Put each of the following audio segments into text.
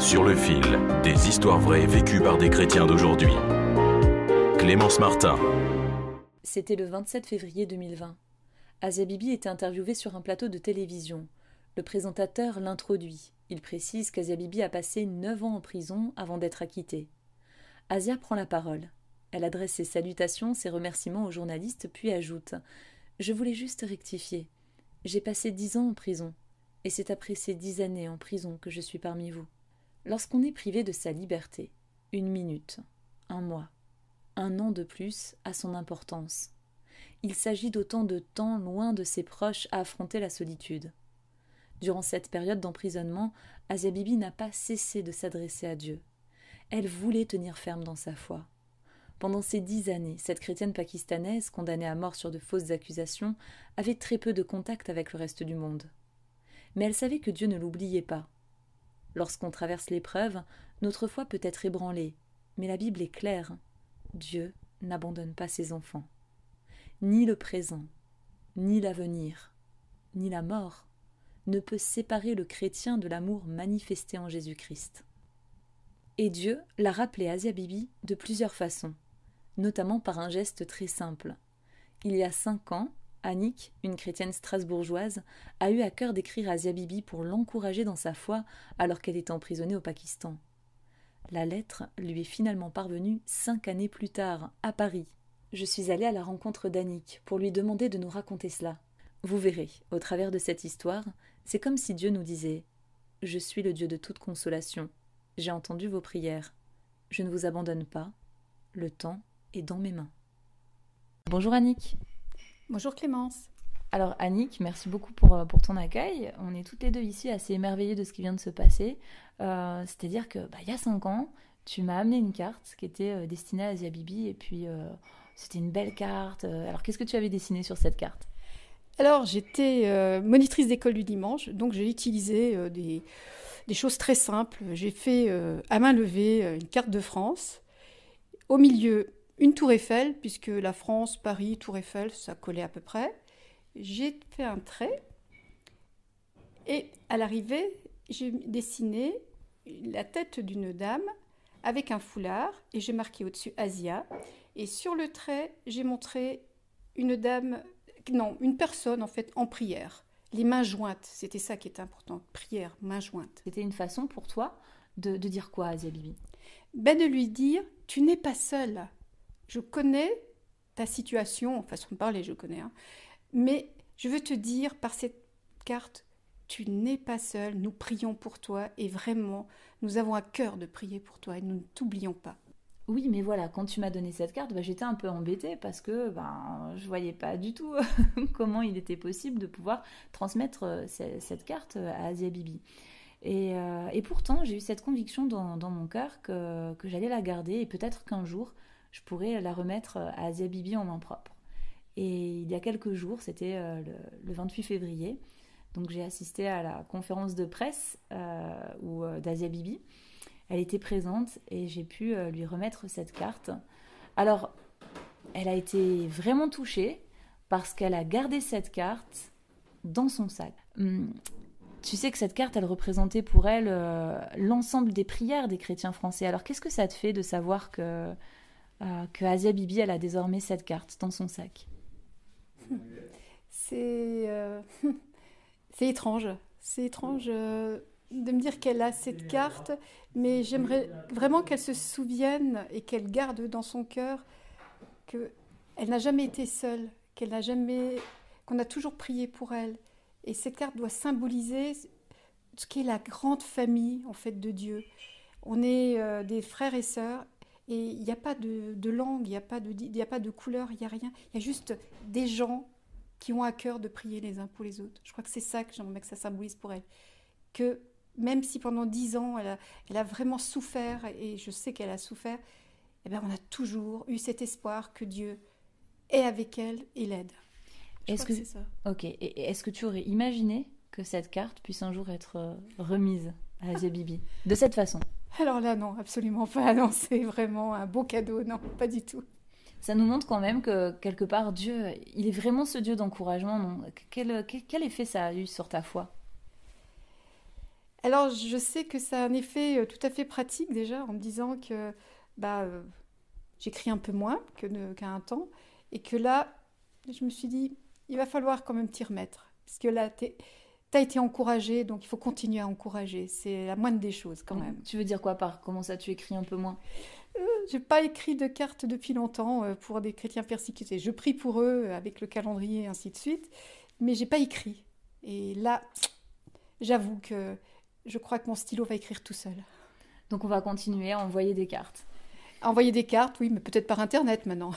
Sur le fil, des histoires vraies vécues par des chrétiens d'aujourd'hui. Clémence Martin. C'était le 27 février 2020. Asia Bibi était interviewée sur un plateau de télévision. Le présentateur l'introduit. Il précise qu'Asia Bibi a passé 9 ans en prison avant d'être acquittée. Asia prend la parole. Elle adresse ses salutations, ses remerciements aux journalistes, puis ajoute « Je voulais juste rectifier. J'ai passé 10 ans en prison, et c'est après ces 10 années en prison que je suis parmi vous. » Lorsqu'on est privé de sa liberté, 1 minute, 1 mois, 1 an de plus a son importance. Il s'agit d'autant de temps loin de ses proches à affronter la solitude. Durant cette période d'emprisonnement, Asia Bibi n'a pas cessé de s'adresser à Dieu. Elle voulait tenir ferme dans sa foi. Pendant ces 10 années, cette chrétienne pakistanaise, condamnée à mort sur de fausses accusations, avait très peu de contact avec le reste du monde. Mais elle savait que Dieu ne l'oubliait pas. Lorsqu'on traverse l'épreuve, notre foi peut être ébranlée, mais la Bible est claire. Dieu n'abandonne pas ses enfants. Ni le présent, ni l'avenir, ni la mort ne peut séparer le chrétien de l'amour manifesté en Jésus-Christ. Et Dieu l'a rappelé à Asia Bibi de plusieurs façons, notamment par un geste très simple. Il y a 5 ans, Annick, une chrétienne strasbourgeoise, a eu à cœur d'écrire à Asia Bibi pour l'encourager dans sa foi alors qu'elle était emprisonnée au Pakistan. La lettre lui est finalement parvenue 5 années plus tard, à Paris. Je suis allée à la rencontre d'Annick pour lui demander de nous raconter cela. Vous verrez, au travers de cette histoire, c'est comme si Dieu nous disait « Je suis le Dieu de toute consolation. J'ai entendu vos prières. Je ne vous abandonne pas. Le temps est dans mes mains. » Bonjour Annick. Bonjour Clémence. Alors Annick, merci beaucoup pour ton accueil. On est toutes les deux ici assez émerveillées de ce qui vient de se passer. C'est-à-dire que il y a 5 ans, tu m'as amené une carte qui était destinée à Asia Bibi et puis c'était une belle carte. Alors qu'est-ce que tu avais dessiné sur cette carte ? Alors j'étais monitrice d'école du dimanche, donc j'ai utilisé des choses très simples. J'ai fait à main levée une carte de France. Au milieu, une tour Eiffel, puisque la France, Paris, tour Eiffel, ça collait à peu près. J'ai fait un trait et à l'arrivée, j'ai dessiné la tête d'une dame avec un foulard et j'ai marqué au-dessus Asia. Et sur le trait, j'ai montré une personne en fait en prière, les mains jointes. C'était ça qui était important, prière, mains jointes. C'était une façon pour toi de dire quoi à Asia Bibi ? De lui dire, tu n'es pas seule. Je connais ta situation, façon de parler, je connais, mais je veux te dire par cette carte, tu n'es pas seule, nous prions pour toi et vraiment, nous avons à cœur de prier pour toi et nous ne t'oublions pas. Oui, mais voilà, quand tu m'as donné cette carte, j'étais un peu embêtée parce que je voyais pas du tout comment il était possible de pouvoir transmettre cette carte à Asia Bibi. Et pourtant, j'ai eu cette conviction dans mon cœur que j'allais la garder et peut-être qu'un jour, je pourrais la remettre à Asia Bibi en main propre. Et il y a quelques jours, c'était le 28 février, donc j'ai assisté à la conférence de presse d'Asia Bibi. Elle était présente et j'ai pu lui remettre cette carte. Alors, elle a été vraiment touchée parce qu'elle a gardé cette carte dans son sac. Tu sais que cette carte, elle représentait pour elle l'ensemble des prières des chrétiens français. Alors, qu'est-ce que ça te fait de savoir que Asia Bibi, elle a désormais cette carte dans son sac ? C'est étrange. C'est étrange de me dire qu'elle a cette carte, mais j'aimerais vraiment qu'elle se souvienne et qu'elle garde dans son cœur qu'elle n'a jamais été seule, qu'on a toujours prié pour elle. Et cette carte doit symboliser ce qu'est la grande famille en fait de Dieu. On est des frères et sœurs. Et il n'y a pas de langue, il n'y a pas de couleur, il n'y a rien. Il y a juste des gens qui ont à cœur de prier les uns pour les autres. Je crois que c'est ça que j'aimerais que ça symbolise pour elle. Que même si pendant 10 ans, elle a vraiment souffert, et je sais qu'elle a souffert, on a toujours eu cet espoir que Dieu est avec elle et l'aide. Je crois que c'est ça. Ok. Et est-ce que tu aurais imaginé que cette carte puisse un jour être remise à Asia Bibi de cette façon ? Alors là, non, absolument pas. Non, c'est vraiment un beau cadeau. Non, pas du tout. Ça nous montre quand même que, quelque part, Dieu, il est vraiment ce Dieu d'encouragement. Non ? Quel effet ça a eu sur ta foi ? Alors, je sais que ça a un effet tout à fait pratique déjà, en me disant que j'écris un peu moins qu'à un temps, et que là, je me suis dit, il va falloir quand même t'y remettre. Parce que là, t'as été encouragée, donc il faut continuer à encourager. C'est la moindre des choses quand même. Tu veux dire quoi par comment ça tu écris un peu moins? J'ai pas écrit de cartes depuis longtemps pour des chrétiens persécutés. Je prie pour eux avec le calendrier et ainsi de suite, mais j'ai pas écrit. Et là, j'avoue que je crois que mon stylo va écrire tout seul. Donc on va continuer à envoyer des cartes. Envoyer des cartes, oui, mais peut-être par Internet maintenant.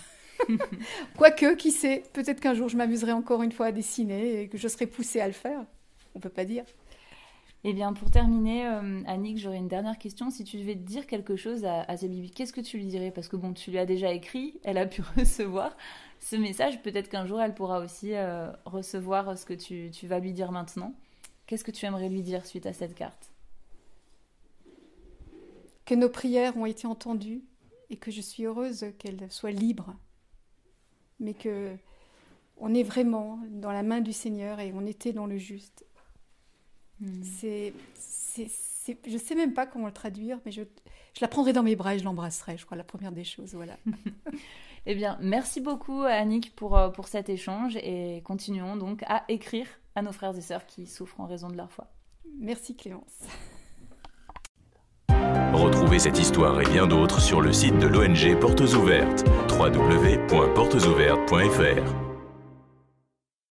Quoique, qui sait, peut-être qu'un jour je m'amuserai encore une fois à dessiner et que je serai poussée à le faire. On peut pas dire. Eh bien, pour terminer, Annick, j'aurais une dernière question. Si tu devais dire quelque chose à Zabibi, qu'est-ce que tu lui dirais? Parce que bon, tu lui as déjà écrit, elle a pu recevoir ce message. Peut-être qu'un jour, elle pourra aussi recevoir ce que tu vas lui dire maintenant. Qu'est-ce que tu aimerais lui dire suite à cette carte? Que nos prières ont été entendues et que je suis heureuse qu'elles soient libres. Mais que on est vraiment dans la main du Seigneur et on était dans le juste. Je sais même pas comment le traduire, mais je la prendrai dans mes bras et je l'embrasserai, je crois, la première des choses, voilà. Eh bien, merci beaucoup Annick pour cet échange et continuons donc à écrire à nos frères et sœurs qui souffrent en raison de leur foi. Merci Clémence. Retrouvez cette histoire et bien d'autres sur le site de l'ONG Portes Ouvertes, www.portesouvertes.fr.